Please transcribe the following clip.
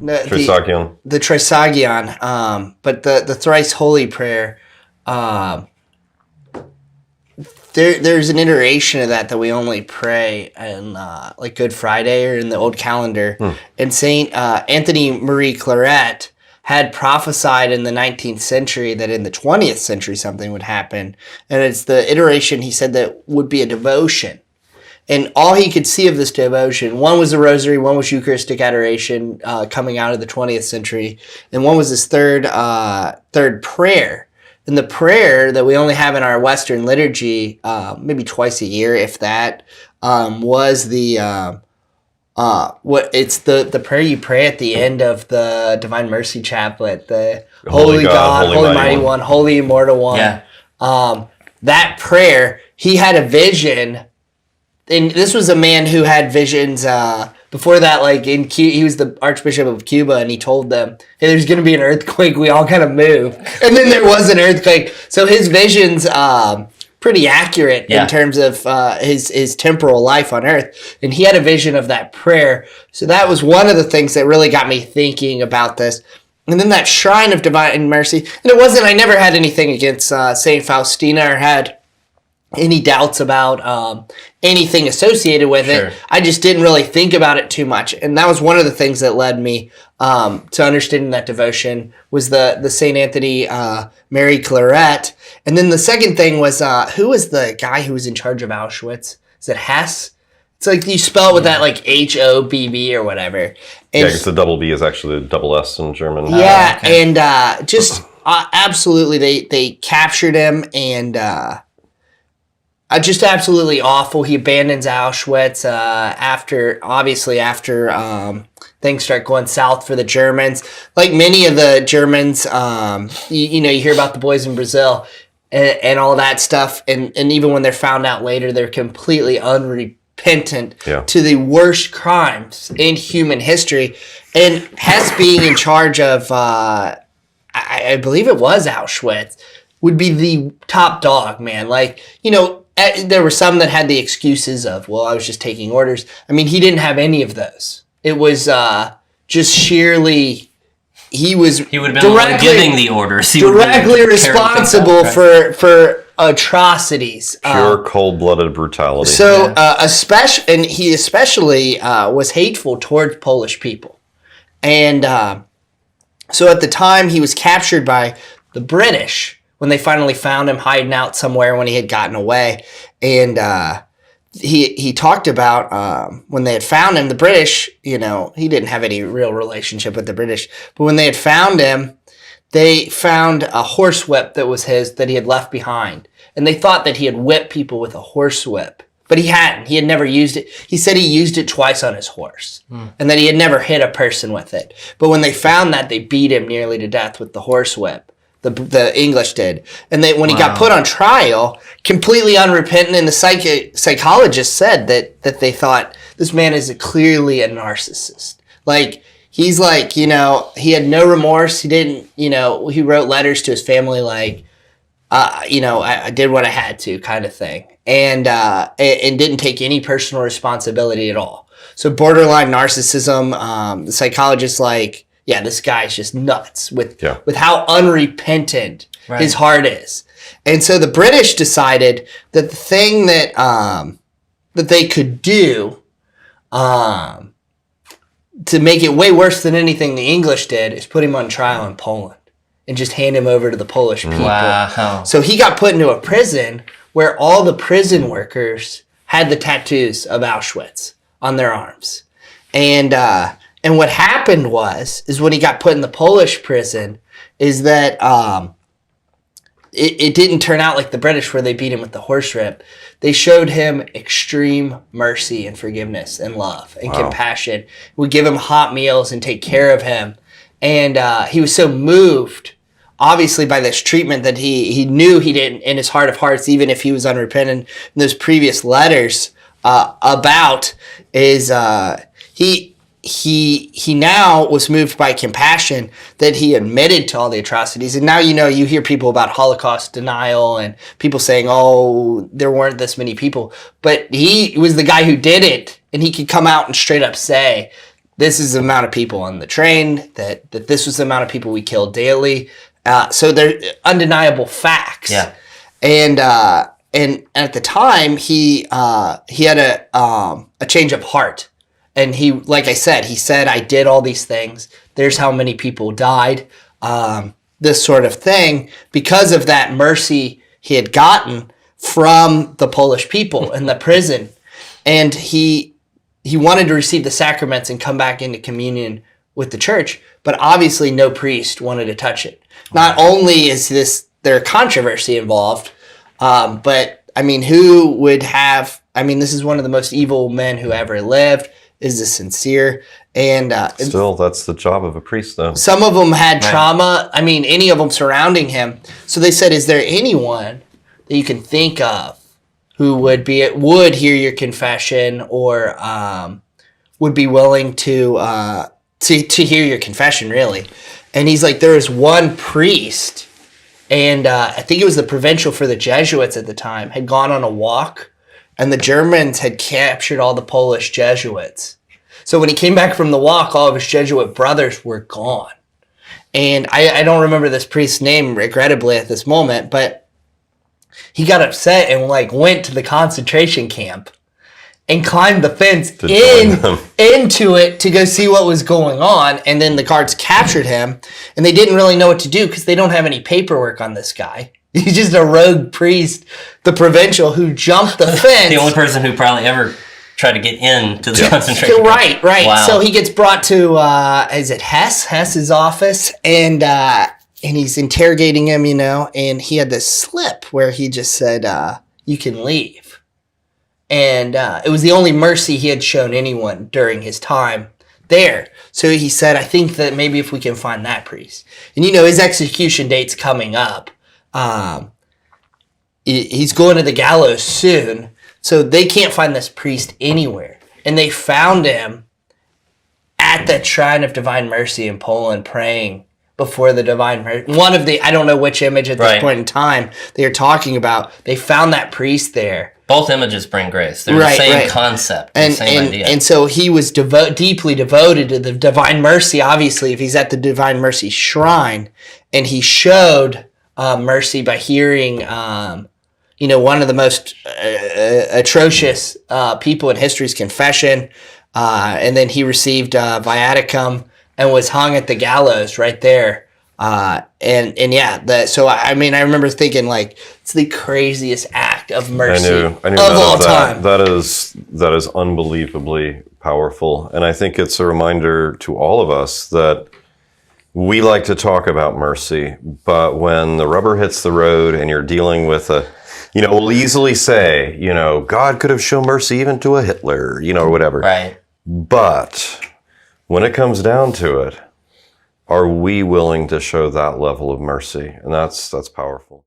Trisagion. The Trisagion. But the thrice holy prayer, there's an iteration of that we only pray in like Good Friday or in the old calendar. And Saint Anthony Marie Claret had prophesied in the 19th century that in the 20th century something would happen. And it's the iteration he said that would be a devotion. And all he could see of this devotion, one was the rosary, one was Eucharistic adoration coming out of the 20th century, and one was this third prayer. And the prayer that we only have in our Western liturgy, maybe twice a year, if that, was the prayer you pray at the end of the Divine Mercy Chaplet, the Holy God, Holy Mighty One, Holy Immortal One. Yeah. That prayer, he had a vision. And this was a man who had visions before that, like he was the Archbishop of Cuba, and he told them, hey, there's going to be an earthquake. We all kind of move. And then there was an earthquake. So his vision's pretty accurate in terms of his temporal life on earth. And he had a vision of that prayer. So that was one of the things that really got me thinking about this. And then that Shrine of Divine Mercy. And I never had anything against St. Faustina or had any doubts about anything associated with it. I just didn't really think about it too much. And that was one of the things that led me to understanding that devotion was the St. Anthony Marie Claret. And then the second thing was, who was the guy who was in charge of Auschwitz? Is it Hess? It's like you spell it with that like HOBB or whatever. And yeah, because the double B is actually double S in German. Yeah, and just absolutely they captured him and just absolutely awful. He abandons Auschwitz after things start going south for the Germans. Like many of the Germans, you hear about the boys in Brazil and all that stuff. And even when they're found out later, they're completely unrepentant to the worst crimes in human history. And Hess being in charge of, I believe it was Auschwitz, would be the top dog, man. Like, there were some that had the excuses of, well, I was just taking orders. I mean, he didn't have any of those. It was just sheerly, he would have been directly giving the orders. He directly responsible for atrocities. Pure cold-blooded brutality. So, he especially was hateful towards Polish people. And so at the time, he was captured by the British when they finally found him hiding out somewhere when he had gotten away. And he talked about when they had found him, the British, he didn't have any real relationship with the British. But when they had found him, they found a horsewhip that was his that he had left behind. And they thought that he had whipped people with a horsewhip. But he hadn't. He had never used it. He said he used it twice on his horse. And that he had never hit a person with it. But when they found that, they beat him nearly to death with the horsewhip. The English did. And when he got put on trial, completely unrepentant, and the psychologist said that they thought this man is clearly a narcissist. Like, he's like, he had no remorse. He didn't, he wrote letters to his family like, I did what I had to kind of thing. And didn't take any personal responsibility at all. So borderline narcissism, the psychologist this guy's just nuts with how unrepentant his heart is. And so the British decided that the thing that they could do to make it way worse than anything the English did is put him on trial in Poland and just hand him over to the Polish people. Wow. So he got put into a prison where all the prison workers had the tattoos of Auschwitz on their arms. And what happened is when he got put in the Polish prison, is that it didn't turn out like the British where they beat him with the horsewhip. They showed him extreme mercy and forgiveness and love and compassion. Would give him hot meals and take care of him. And he was so moved, obviously, by this treatment that he knew he didn't, in his heart of hearts, even if he was unrepentant in those previous letters about, is he now was moved by compassion that he admitted to all the atrocities. And now, you hear people about Holocaust denial and people saying, oh, there weren't this many people. But he was the guy who did it, and he could come out and straight up say, this is the amount of people on the train, that this was the amount of people we killed daily. So they're undeniable facts. Yeah. And at the time, he had a change of heart. And he, like I said, he said, I did all these things. There's how many people died. This sort of thing, because of that mercy he had gotten from the Polish people in the prison. And he wanted to receive the sacraments and come back into communion with the church, but obviously no priest wanted to touch it. Not only is there a controversy involved, but I mean, who would have, I mean, this is one of the most evil men who ever lived, is this sincere, and Still, that's the job of a priest, though. some of them had trauma. I mean, any of them surrounding him. So they said, is there anyone that you can think of who would hear your confession, or would be willing to hear your confession, really? And he's like, there is one priest, and I think it was the provincial for the Jesuits at the time, had gone on a walk, and the Germans had captured all the Polish Jesuits. So when he came back from the walk, all of his Jesuit brothers were gone. And I don't remember this priest's name, regrettably, at this moment, but he got upset and went to the concentration camp and climbed the fence into it to go see what was going on. And then the guards captured him, and they didn't really know what to do because they don't have any paperwork on this guy. He's just a rogue priest, the provincial, who jumped the fence. The only person who probably ever tried to get into the concentration camp. Right. Wow. So he gets brought to, is it Hess's office, and he's interrogating him, and he had this slip where he just said, you can leave. And it was the only mercy he had shown anyone during his time there. So he said, I think that maybe if we can find that priest. And his execution date's coming up. He's going to the gallows soon, so they can't find this priest anywhere. And they found him at the Shrine of Divine Mercy in Poland, praying before the Divine Mercy. One of the, I don't know which image at this point in time they are talking about. They found that priest there. Both images bring grace. They're the same concept, the same idea. And so he was deeply devoted to the Divine Mercy, obviously, if he's at the Divine Mercy Shrine. And he showed mercy by hearing, one of the most atrocious people in history's confession. And then he received viaticum and was hung at the gallows right there. So I remember thinking, it's the craziest act of mercy I knew of all time. That is unbelievably powerful. And I think it's a reminder to all of us that we like to talk about mercy, but when the rubber hits the road and you're dealing with we'll easily say, God could have shown mercy even to a Hitler, or whatever. Right. But when it comes down to it, are we willing to show that level of mercy? And that's powerful.